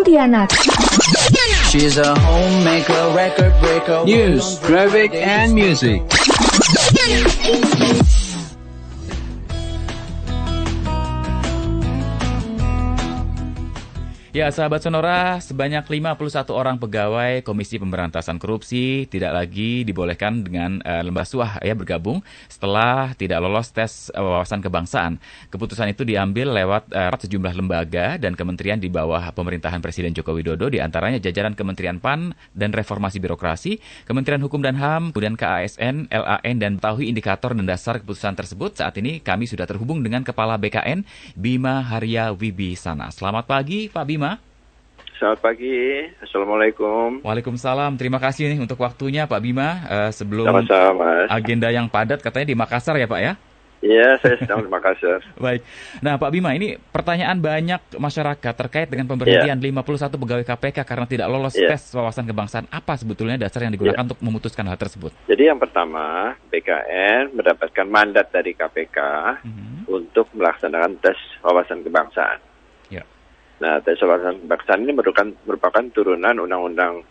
Pontianak. She's a homemaker, record breaker. News, traffic, and music. Ya, sahabat Sonora, sebanyak 51 orang pegawai Komisi Pemberantasan Korupsi tidak lagi dibolehkan dengan lembah suah bergabung setelah tidak lolos tes wawasan kebangsaan. Keputusan itu diambil lewat sejumlah lembaga dan kementerian di bawah pemerintahan Presiden Joko Widodo, di antaranya jajaran Kementerian PAN dan Reformasi Birokrasi, Kementerian Hukum dan HAM, kemudian KASN, LAN, dan mengetahui indikator dan dasar keputusan tersebut. Saat ini kami sudah terhubung dengan Kepala BKN, Bima Haria Wibisana. Selamat pagi, Pak Bima. Selamat pagi, Assalamualaikum. Waalaikumsalam, terima kasih nih untuk waktunya Pak Bima. Sebelum Sama-sama, Mas. Agenda yang padat katanya di Makassar ya Pak ya? Iya, saya sedang di Makassar. Baik, nah Pak Bima, ini pertanyaan banyak masyarakat terkait dengan pemberhentian 51 pegawai KPK karena tidak lolos tes wawasan kebangsaan. Apa sebetulnya dasar yang digunakan untuk memutuskan hal tersebut? Jadi yang pertama, BKN mendapatkan mandat dari KPK untuk melaksanakan tes wawasan kebangsaan. Nah, tes wawasan kebangsaan ini merupakan turunan Undang-Undang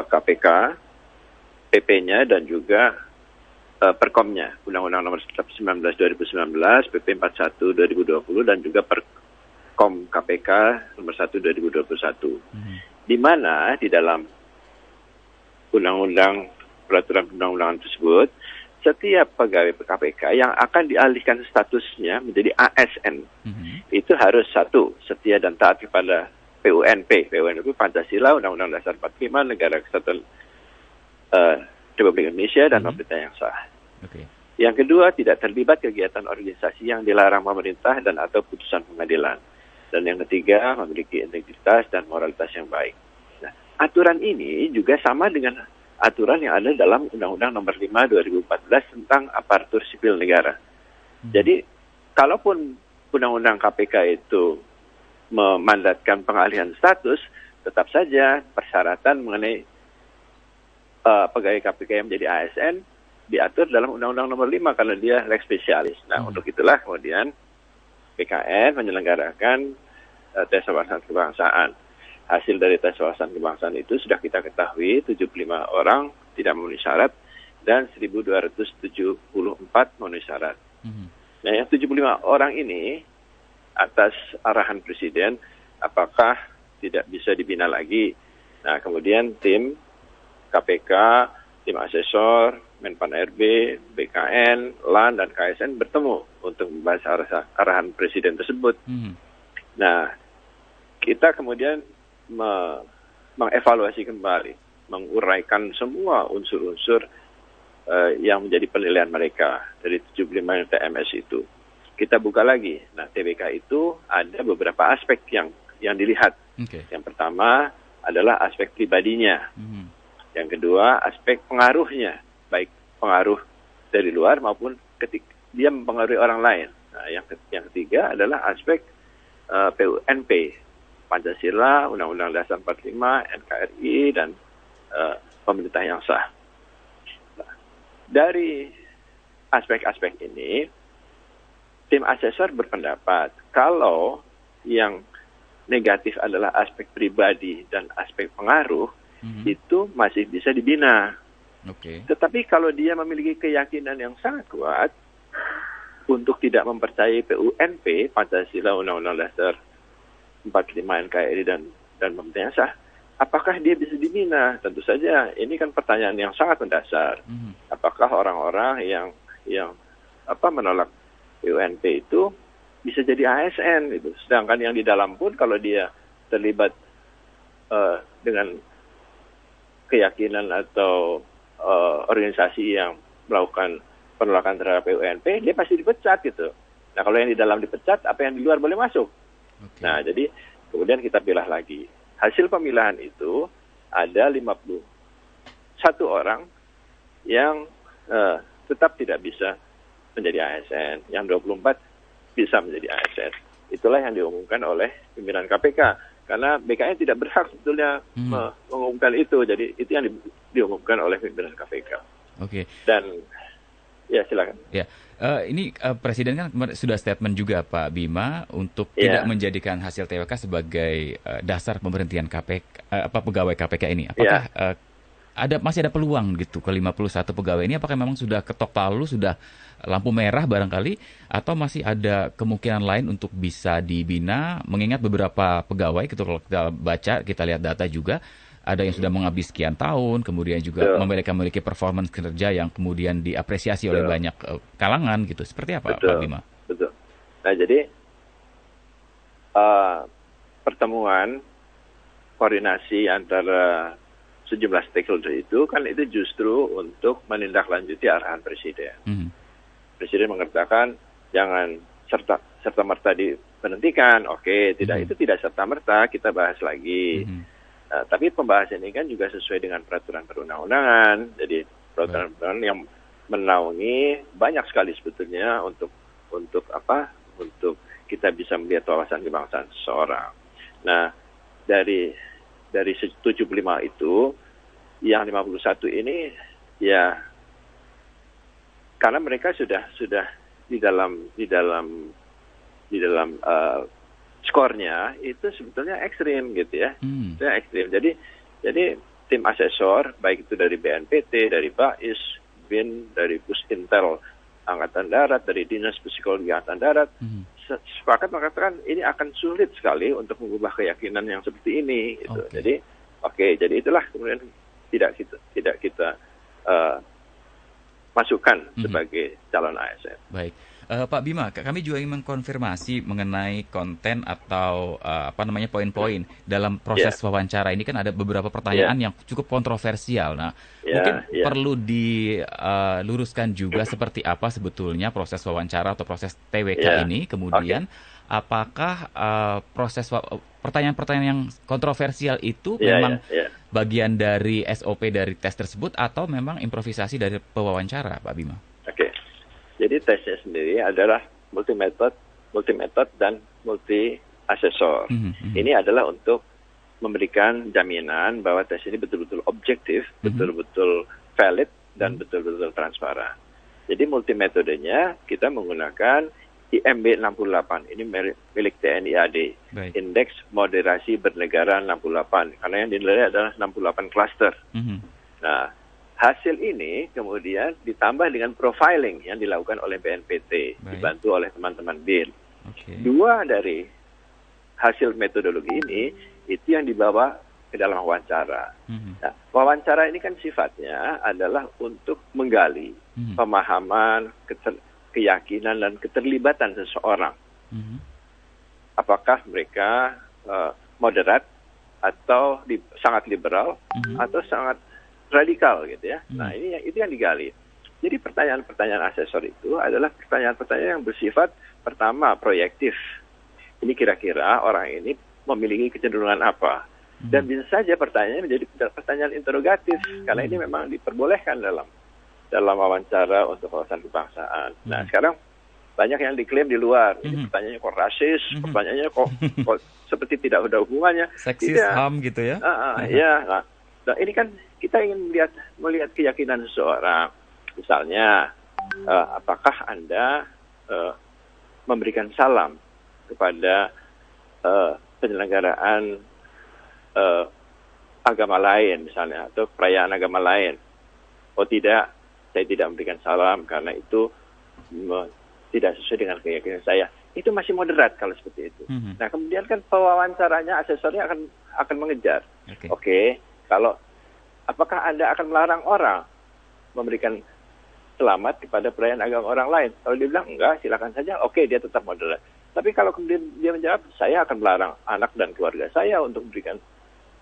KPK, PP-nya dan juga Perkomnya, Undang-Undang Nomor 19 2019, PP 41 2020 dan juga Perkom KPK Nomor 1 2021. Di mana di dalam Undang-Undang peraturan perundang-undangan tersebut, setiap pegawai KPK yang akan dialihkan statusnya menjadi ASN, itu harus satu, setia dan taat kepada PUNP. PUNP Pancasila, Undang-Undang Dasar 45, Negara Kesatuan Republik Indonesia, dan pemerintah yang sah. Yang kedua, tidak terlibat kegiatan organisasi yang dilarang pemerintah dan atau putusan pengadilan. Dan yang ketiga, memiliki integritas dan moralitas yang baik. Nah, aturan ini juga sama dengan aturan yang ada dalam Undang-Undang Nomor 5 2014 tentang aparatur sipil negara. Jadi, kalaupun Undang-Undang KPK itu memandatkan pengalihan status, tetap saja persyaratan mengenai pegawai KPK yang menjadi ASN diatur dalam Undang-Undang Nomor 5 karena dia lex spesialis. Nah, untuk itulah kemudian BKN menyelenggarakan tes wawasan kebangsaan. Hasil dari tes wawasan kebangsaan itu sudah kita ketahui 75 orang tidak memenuhi syarat dan 1.274 memenuhi syarat. Nah, yang 75 orang ini atas arahan Presiden apakah tidak bisa dibina lagi. Nah, kemudian tim KPK, tim asesor, Menpan RB, BKN, LAN, dan KSN bertemu untuk membahas arahan Presiden tersebut. Nah, kita kemudian mengevaluasi kembali, menguraikan semua unsur-unsur yang menjadi penilaian mereka dari 75 TMS itu. Kita buka lagi. Nah, TBK itu ada beberapa aspek yang dilihat. Yang pertama adalah aspek pribadinya. Yang kedua, aspek pengaruhnya, baik pengaruh dari luar maupun ketika dia mempengaruhi orang lain. Nah, yang ketiga adalah aspek PUNP, Pancasila, Undang-Undang Dasar 45, NKRI, dan pemerintah yang sah. Nah, dari aspek-aspek ini, tim asesor berpendapat kalau yang negatif adalah aspek pribadi dan aspek pengaruh, itu masih bisa dibina. Tetapi kalau dia memiliki keyakinan yang sangat kuat untuk tidak mempercayai PUNP, Pancasila, Undang-Undang Dasar 45, NKRI, dan pemerintah yang sah, apakah dia bisa dibina? Tentu saja, ini kan pertanyaan yang sangat mendasar. Apakah orang-orang yang menolak PUNP itu bisa jadi ASN gitu? Sedangkan yang di dalam pun kalau dia terlibat dengan keyakinan atau organisasi yang melakukan penolakan terhadap PUNP, dia pasti dipecat gitu. Nah, kalau yang di dalam dipecat, apa yang di luar boleh masuk? Nah, jadi kemudian kita pilih lagi. Hasil pemilihan itu ada 51 orang yang tetap tidak bisa menjadi ASN, yang 24 bisa menjadi ASN. Itulah yang diumumkan oleh pimpinan KPK. Karena BKN tidak berhak sebetulnya mengumumkan itu. Jadi itu yang diumumkan oleh pimpinan KPK. Dan Ya, silakan. Ya, ini Presiden kan sudah statement juga Pak Bima untuk Ya. tidak menjadikan hasil TWK sebagai dasar pemberhentian pegawai KPK ini. Apakah masih ada peluang gitu ke 51 pegawai ini? Apakah memang sudah ketok palu, sudah lampu merah barangkali, atau masih ada kemungkinan lain untuk bisa dibina? Mengingat beberapa pegawai, gitu, kalau kita baca, kita lihat data juga, ada yang sudah mengabdi sekian tahun, kemudian juga memiliki performance kinerja yang kemudian diapresiasi oleh banyak kalangan gitu. Seperti apa, Pak Bima? Betul. Nah, jadi pertemuan koordinasi antara sejumlah stakeholder itu kan itu justru untuk menindaklanjuti arahan Presiden. Presiden mengatakan jangan serta-merta diberhentikan. Oke, itu tidak serta-merta, kita bahas lagi. Nah, tapi pembahasan ini kan juga sesuai dengan peraturan perundang-undangan. Jadi peraturan yang menaungi banyak sekali sebetulnya untuk kita bisa melihat wawasan kebangsaan seseorang. Nah, dari 75 itu, yang 51 ini ya karena mereka sudah di dalam skornya itu sebetulnya ekstrim gitu ya. Itu ekstrim. Jadi tim asesor baik itu dari BNPT, dari BAIS, BIN, dari Pusintel Angkatan Darat, dari Dinas Psikologi Angkatan Darat sepakat mengatakan ini akan sulit sekali untuk mengubah keyakinan yang seperti ini gitu. Jadi itulah kemudian tidak kita masukkan sebagai calon ASN. Baik. Pak Bima, kami juga ingin mengkonfirmasi mengenai konten atau poin-poin dalam proses wawancara ini. Kan ada beberapa pertanyaan yang cukup kontroversial. Nah, mungkin perlu diluruskan juga seperti apa sebetulnya proses wawancara atau proses TWK ini. Kemudian, apakah pertanyaan-pertanyaan yang kontroversial itu memang bagian dari SOP dari tes tersebut atau memang improvisasi dari pewawancara, Pak Bima? Jadi tesnya sendiri adalah multi metode dan multi asesor. Ini adalah untuk memberikan jaminan bahwa tes ini betul-betul objektif, betul-betul valid, dan betul-betul transparan. Jadi multi metodenya kita menggunakan IMB 68. Ini milik TNI AD. Indeks Moderasi Bernegara 68. Karena yang dinilai adalah 68 klaster. Nah, hasil ini kemudian ditambah dengan profiling yang dilakukan oleh BNPT, dibantu oleh teman-teman BIN. Dua dari hasil metodologi ini itu yang dibawa ke dalam wawancara. Nah, wawancara ini kan sifatnya adalah untuk menggali pemahaman, keyakinan, dan keterlibatan seseorang. Apakah mereka moderat atau sangat liberal atau sangat radikal gitu ya. Nah, itu yang digali. Jadi pertanyaan-pertanyaan asesor itu adalah pertanyaan-pertanyaan yang bersifat pertama proyektif. Ini kira-kira orang ini memiliki kecenderungan apa? Dan bisa saja pertanyaannya menjadi pertanyaan interrogatif karena ini memang diperbolehkan dalam wawancara untuk wawasan kebangsaan. Nah, sekarang banyak yang diklaim di luar. Ini pertanyaannya kok rasis, pertanyaannya kok seperti tidak ada hubungannya. Seksis, HAM gitu ya? Nah, ini kan kita ingin melihat keyakinan seseorang. Misalnya, apakah Anda memberikan salam kepada penyelenggaraan agama lain misalnya, atau perayaan agama lain? Oh tidak, saya tidak memberikan salam karena itu tidak sesuai dengan keyakinan saya. Itu masih moderat kalau seperti itu. Nah, kemudian kan pewawancaranya, asesornya akan mengejar. Oke, kalau apakah Anda akan melarang orang memberikan selamat kepada perayaan agama orang lain? Kalau dia bilang enggak, silakan saja. Oke, dia tetap moderat. Tapi kalau kemudian dia menjawab, saya akan melarang anak dan keluarga saya untuk memberikan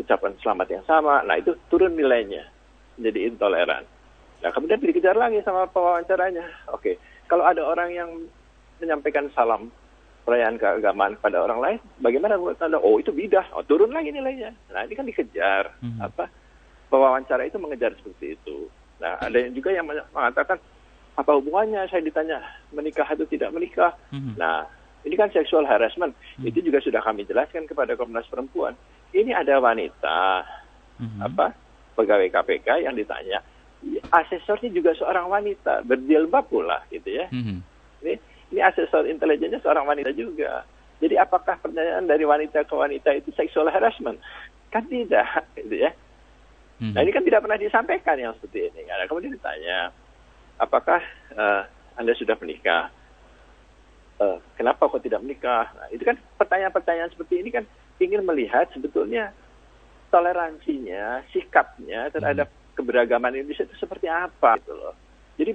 ucapan selamat yang sama. Nah, itu turun nilainya, menjadi intoleran. Nah, kemudian dikejar lagi sama pewawancaranya. Oke, kalau ada orang yang menyampaikan salam perayaan keagamaan kepada orang lain, bagaimana menurut Anda? Oh, itu bidah. Oh, turun lagi nilainya. Nah, ini kan dikejar. Pewawancara itu mengejar seperti itu. Nah, ada yang juga yang mengatakan, apa hubungannya saya ditanya menikah atau tidak menikah? Nah, ini kan sexual harassment. Itu juga sudah kami jelaskan kepada Komnas Perempuan. Ini ada wanita, pegawai KPK yang ditanya, asesornya juga seorang wanita, berjilbab pula gitu ya. Ini asesor intelijennya seorang wanita juga. Jadi apakah pertanyaan dari wanita ke wanita itu sexual harassment? Kan tidak, gitu ya. Nah ini kan tidak pernah disampaikan yang seperti ini. Karena kemudian ditanya, apakah Anda sudah menikah? Kenapa kok tidak menikah? Nah, itu kan pertanyaan-pertanyaan seperti ini kan ingin melihat sebetulnya toleransinya, sikapnya terhadap keberagaman Indonesia itu seperti apa gitu loh. Jadi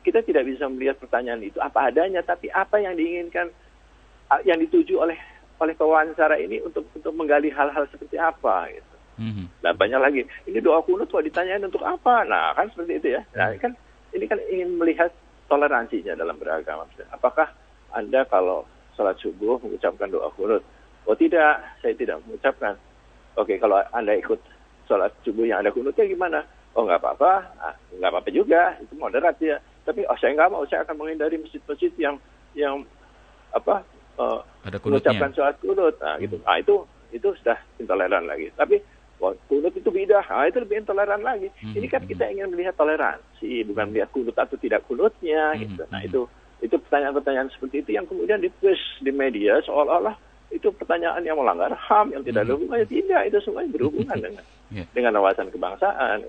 kita tidak bisa melihat pertanyaan itu apa adanya, tapi apa yang diinginkan, yang dituju oleh pewawancara ini untuk menggali hal-hal seperti apa gitu. Nah banyak lagi. Ini doa kunut kok ditanyain untuk apa? Nah kan seperti itu ya. Nah ini kan ingin melihat toleransinya dalam beragama. Apakah Anda kalau sholat subuh mengucapkan doa kunut? Oh tidak, saya tidak mengucapkan. Oke, kalau Anda ikut sholat subuh yang ada kunutnya gimana? Oh nggak apa-apa, nggak apa-apa juga, itu moderat ya. Tapi saya nggak mau, saya akan menghindari masjid-masjid yang ada kunutnya, mengucapkan sholat kunut. Nah gitu, itu sudah intoleran lagi. Tapi kunut itu bidah, itu lebih intoleran lagi. Ini kan kita ingin melihat toleransi, bukan melihat kunut atau tidak kunutnya. Gitu. Nah itu pertanyaan-pertanyaan seperti itu yang kemudian di media seolah-olah itu pertanyaan yang melanggar HAM, yang tidak ada hubungannya. Tidak, itu semuanya berhubungan dengan wawasan kebangsaan.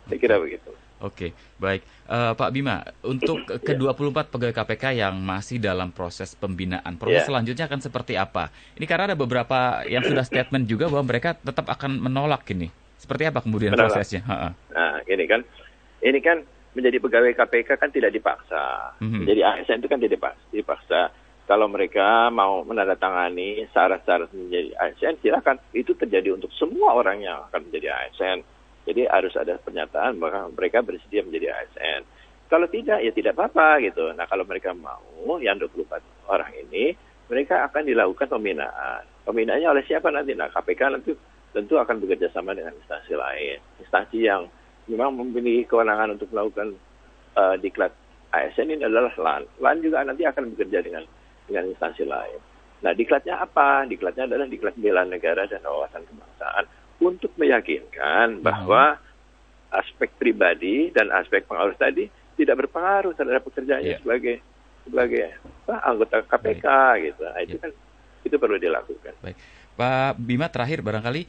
Saya kira begitu. Oke, baik. Pak Bima, untuk ke-24 pegawai KPK yang masih dalam proses pembinaan, proses selanjutnya akan seperti apa? Ini karena ada beberapa yang sudah statement juga bahwa mereka tetap akan menolak ini. Seperti apa kemudian prosesnya? Nah, ini kan menjadi pegawai KPK kan tidak dipaksa. Menjadi ASN itu kan tidak dipaksa. Kalau mereka mau menandatangani syarat-syarat menjadi ASN, silakan. Itu terjadi untuk semua orang yang akan menjadi ASN. Jadi harus ada pernyataan bahwa mereka bersedia menjadi ASN. Kalau tidak, ya tidak apa-apa gitu. Nah kalau mereka mau, yang 24 orang ini, mereka akan dilakukan pembinaan. Pembinaannya oleh siapa nanti? Nah KPK nanti tentu akan bekerja sama dengan instansi lain. Instansi yang memang memiliki kewenangan untuk melakukan diklat ASN ini adalah LAN. LAN juga nanti akan bekerja dengan instansi lain. Nah diklatnya apa? Diklatnya adalah diklat bela negara dan wawasan kebangsaan, untuk meyakinkan bahwa aspek pribadi dan aspek pengawas tadi tidak berpengaruh terhadap pekerjaannya sebagai anggota KPK gitu. Nah, itu perlu dilakukan. Baik. Pak Bima, terakhir barangkali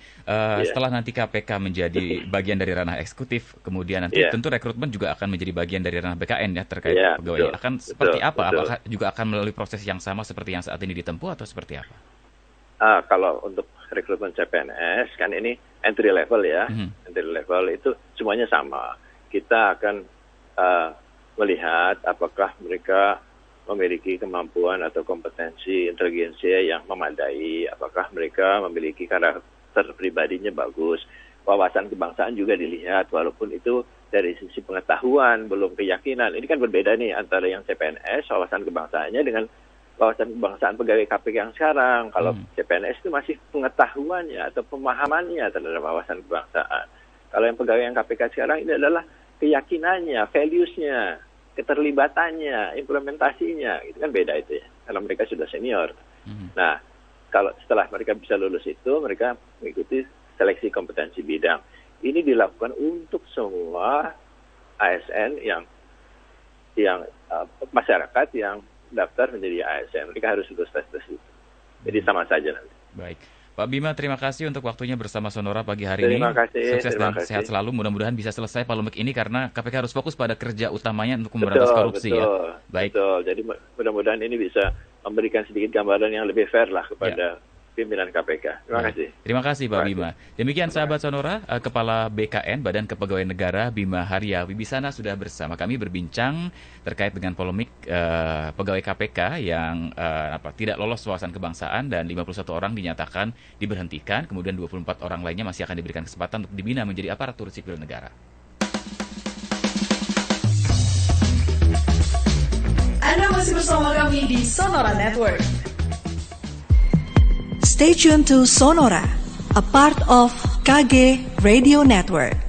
setelah nanti KPK menjadi bagian dari ranah eksekutif, kemudian nanti tentu rekrutmen juga akan menjadi bagian dari ranah BKN ya terkait pegawai. Akan seperti apa? Apakah juga akan melalui proses yang sama seperti yang saat ini ditempuh atau seperti apa? Kalau untuk rekrutmen CPNS kan ini entry level ya, entry level itu semuanya sama. Kita akan melihat apakah mereka memiliki kemampuan atau kompetensi intelijensia yang memadai, apakah mereka memiliki karakter pribadinya bagus, wawasan kebangsaan juga dilihat, walaupun itu dari sisi pengetahuan belum keyakinan. Ini kan berbeda nih antara yang CPNS wawasan kebangsaannya dengan wawasan kebangsaan pegawai KPK yang sekarang. Kalau CPNS itu masih pengetahuannya atau pemahamannya terhadap wawasan kebangsaan. Kalau yang pegawai yang KPK sekarang ini adalah keyakinannya, values-nya, keterlibatannya, implementasinya. Itu kan beda itu ya, karena mereka sudah senior. Nah, kalau setelah mereka bisa lulus itu, mereka mengikuti seleksi kompetensi bidang. Ini dilakukan untuk semua ASN yang masyarakat yang daftar menjadi ASN. Mereka harus lulus tes itu. Jadi sama saja nanti. Baik. Pak Bima, terima kasih untuk waktunya bersama Sonora pagi hari ini. Terima kasih. Sukses dan sehat selalu. Mudah-mudahan bisa selesai polemik ini karena KPK harus fokus pada kerja utamanya untuk memberantas korupsi. Baik. Betul. Jadi mudah-mudahan ini bisa memberikan sedikit gambaran yang lebih fair lah kepada pimpinan KPK. Terima kasih. Terima kasih Pak Bima. Demikian sahabat Sonora, Kepala BKN Badan Kepegawaian Negara Bima Haria Wibisana sudah bersama kami berbincang terkait dengan polemik pegawai KPK yang tidak lolos wawasan kebangsaan dan 51 orang dinyatakan diberhentikan, kemudian 24 orang lainnya masih akan diberikan kesempatan untuk dibina menjadi aparatur sipil negara. Anda masih bersama kami di Sonora Network. Stay tuned to Sonora, a part of KG Radio Network.